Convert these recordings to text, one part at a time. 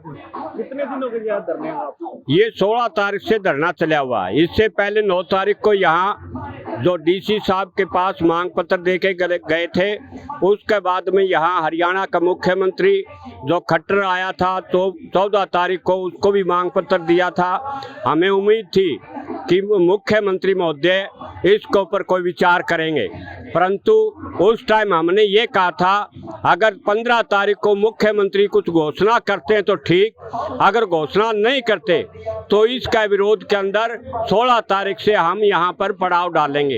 कितने दिनों के लिए धरने आप? ये 16 तारीख से धरना चला हुआ है। इससे पहले 9 तारीख को यहाँ जो डीसी साहब के पास मांग पत्र देके गए थे, उसके बाद में यहाँ हरियाणा का मुख्यमंत्री जो खट्टर आया था तो 14 तारीख को उसको भी मांग पत्र दिया था। हमें उम्मीद थी कि मुख्यमंत्री महोदय इसके ऊपर कोई विचार करेंगे, परंतु उस टाइम हमने ये कहा था अगर 15 तारीख को मुख्यमंत्री कुछ घोषणा करते हैं तो ठीक, अगर घोषणा नहीं करते तो इसका विरोध के अंदर 16 तारीख से हम यहाँ पर पड़ाव डालेंगे।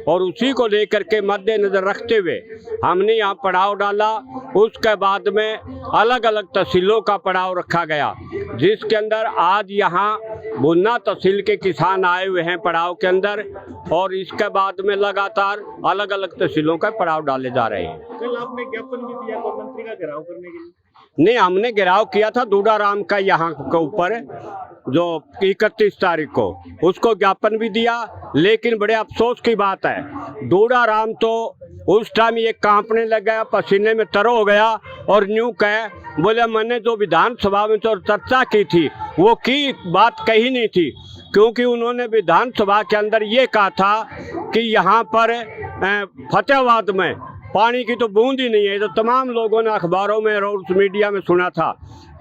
और उसी को लेकर के मद्देनजर रखते हुए हमने यहाँ पड़ाव डाला। उसके बाद में अलग अलग तहसीलों का पड़ाव रखा गया, जिसके अंदर आज यहाँ बुन्ना तहसील के किसान आए हुए हैं पड़ाव के अंदर, और इसके बाद में लगातार अलग अलग तहसीलों का पड़ाव डाले जा रहे हैं। कल आपने ज्ञापन भी दिया गृह मंत्री का घेराव करने के लिए? नहीं, हमने घेराव किया था दूडाराम का यहाँ के ऊपर जो 31 तारीख को, उसको ज्ञापन भी दिया। लेकिन बड़े अफसोस की बात है, दूडाराम तो उस टाइम ये कांपने लग गया, पसीने में तर हो गया और न्यू कहे बोले मैंने जो विधानसभा में तो चर्चा की थी वो की बात कही नहीं थी, क्योंकि उन्होंने विधानसभा के अंदर ये कहा था कि यहाँ पर फतेहाबाद में पानी की तो बूंद ही नहीं है। तो तमाम लोगों ने अखबारों में और मीडिया में सुना था।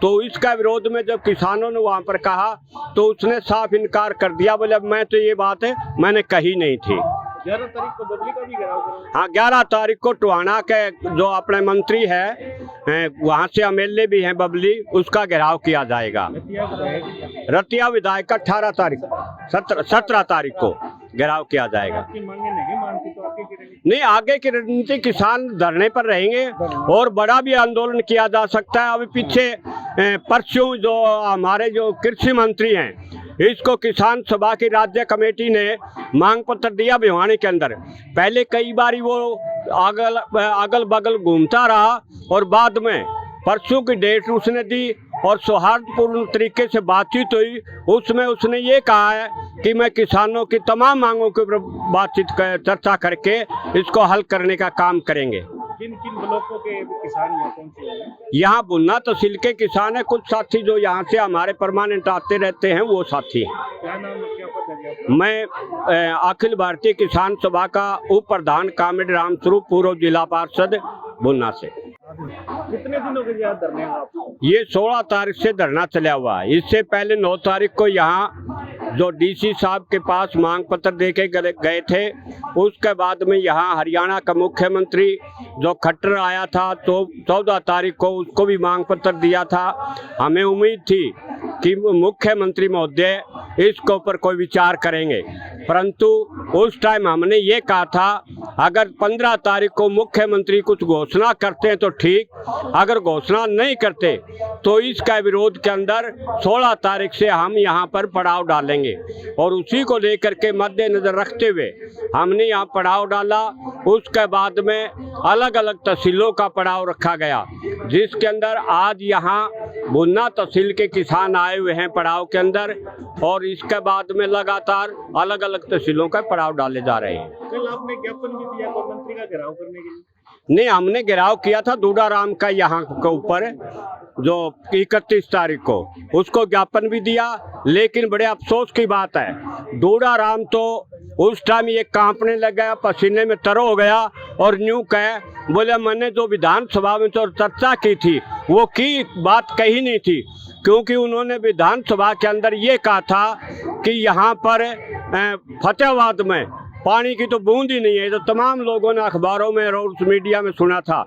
तो इसका विरोध में जब किसानों ने वहाँ पर कहा तो उसने साफ इनकार कर दिया, बोले मैं तो ये बात है मैंने कही नहीं थी। 11 तारीख को बबली का भी घेराव करेंगे? हाँ, 11 तारीख को टोहाना के जो अपने मंत्री है वहाँ से एमएलए भी हैं बबली, उसका घेराव किया जाएगा। रतिया विधायक का 18 तारीख 17 तारीख को घेराव किया जाएगा। आपकी मांगे नहीं मानती तो आगे की रणनीति? नहीं, आगे की रणनीति किसान धरने पर रहेंगे और बड़ा भी आंदोलन किया जा सकता है। अभी पीछे परसों जो हमारे जो कृषि मंत्री हैं, इसको किसान सभा की राज्य कमेटी ने मांग पत्र दिया भिवानी के अंदर। पहले कई बार वो अगल बगल घूमता रहा और बाद में परसों की डेट उसने दी और सौहार्दपूर्ण तरीके से बातचीत हुई। उसमें उसने ये कहा है कि मैं किसानों की तमाम मांगों के ऊपर बातचीत चर्चा करके इसको हल करने का काम करेंगे। किन किन ब्लॉकों के किसान यहाँ पहुँचे हैं? यहाँ बुन्ना तहसील के किसान है, कुछ साथी जो यहाँ से हमारे परमानेंट आते रहते हैं वो साथी हैं। क्या नाम है, क्या पद है आपका? मैं अखिल भारतीय किसान सभा का उप प्रधान कामिनी रामस्वरूप, पूर्व जिला पार्षद बुन्ना से। कितने दिनों के लिए धरने आप? ये 16 तारीख से धरना चला हुआ है। इससे पहले 9 तारीख को यहाँ जो डीसी साहब के पास मांग पत्र देके गए थे, उसके बाद में यहाँ हरियाणा का मुख्यमंत्री जो खट्टर आया था तो 14 तारीख को उसको भी मांग पत्र दिया था। हमें उम्मीद थी कि मुख्यमंत्री महोदय इसके ऊपर कोई विचार करेंगे, परंतु उस टाइम हमने ये कहा था अगर 15 तारीख को मुख्यमंत्री कुछ घोषणा करते हैं तो ठीक, अगर घोषणा नहीं करते तो इसका विरोध के अंदर 16 तारीख से हम यहाँ पर पड़ाव डालेंगे। और उसी को लेकर के मद्देनजर रखते हुए हमने यहाँ पड़ाव डाला। उसके बाद में अलग अलग तहसीलों का पड़ाव रखा गया, जिसके अंदर आज यहाँ बुन्ना तहसील के किसान आए हुए हैं पड़ाव के अंदर, और इसके बाद में लगातार अलग अलग तहसीलों का पड़ाव डाले जा रहे हैं। कल आपने ज्ञापन भी दिया गृह मंत्री का घेराव करने के लिए? नहीं, हमने घेराव किया था दूडाराम का यहाँ के ऊपर जो 31 तारीख को, उसको ज्ञापन भी दिया। लेकिन बड़े अफसोस की बात है, दूडाराम तो उस टाइम ये कांपने लग गया, पसीने में तर हो गया और न्यू कहे बोले मैंने जो विधानसभा में तो चर्चा की थी वो की बात कही नहीं थी, क्योंकि उन्होंने विधानसभा के अंदर ये कहा था कि यहाँ पर फतेहाबाद में पानी की तो बूंद ही नहीं है। तो तमाम लोगों ने अखबारों में और मीडिया में सुना था।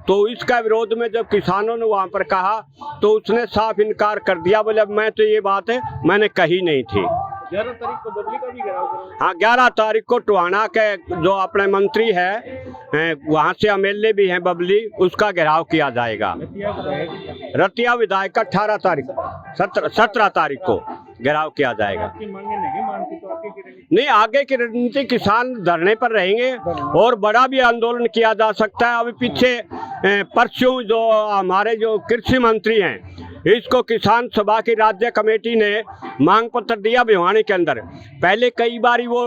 तो इसका विरोध में जब किसानों ने वहाँ पर कहा तो उसने साफ इनकार कर दिया, बोले मैं तो ये बात है मैंने कही नहीं थी। 11 तारीख को बबली का भी घेराव करेंगे? हाँ, 11 तारीख को टोहाना के जो अपने मंत्री है वहाँ से एमएलए भी हैं बबली, उसका घेराव किया जाएगा। रतिया विधायक का 18 तारीख 17 तारीख को घेराव किया जाएगा। आपकी मांगे नहीं मानती तो आगे की रणनीति? नहीं, आगे की रणनीति किसान धरने पर रहेंगे और बड़ा भी आंदोलन किया जा सकता है। अभी पीछे परसों जो हमारे जो कृषि मंत्री हैं, इसको किसान सभा की राज्य कमेटी ने मांग पत्र दिया भिवानी के अंदर। पहले कई बार वो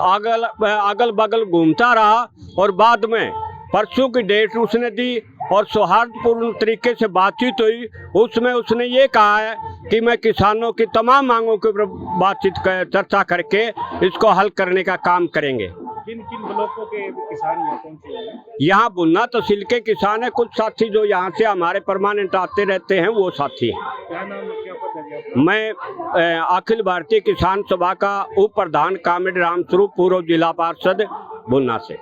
अगल बगल घूमता रहा और बाद में परसों की डेट उसने दी और सौहार्दपूर्ण तरीके से बातचीत हुई। उसमें उसने ये कहा है कि मैं किसानों की तमाम मांगों के ऊपर चर्चा करके इसको हल करने का काम करेंगे। किन किन ब्लॉकों के किसान यहाँ पहुंचे हैं? यहाँ बुन्ना तहसील के किसान है, कुछ साथी जो यहाँ से हमारे परमानेंट आते रहते हैं वो साथी हैं। क्या नाम है, क्या पद है आपका? मैं अखिल भारतीय किसान सभा का उप प्रधान कामेड राम स्वरूप, पूर्व जिला पार्षद बुन्ना से।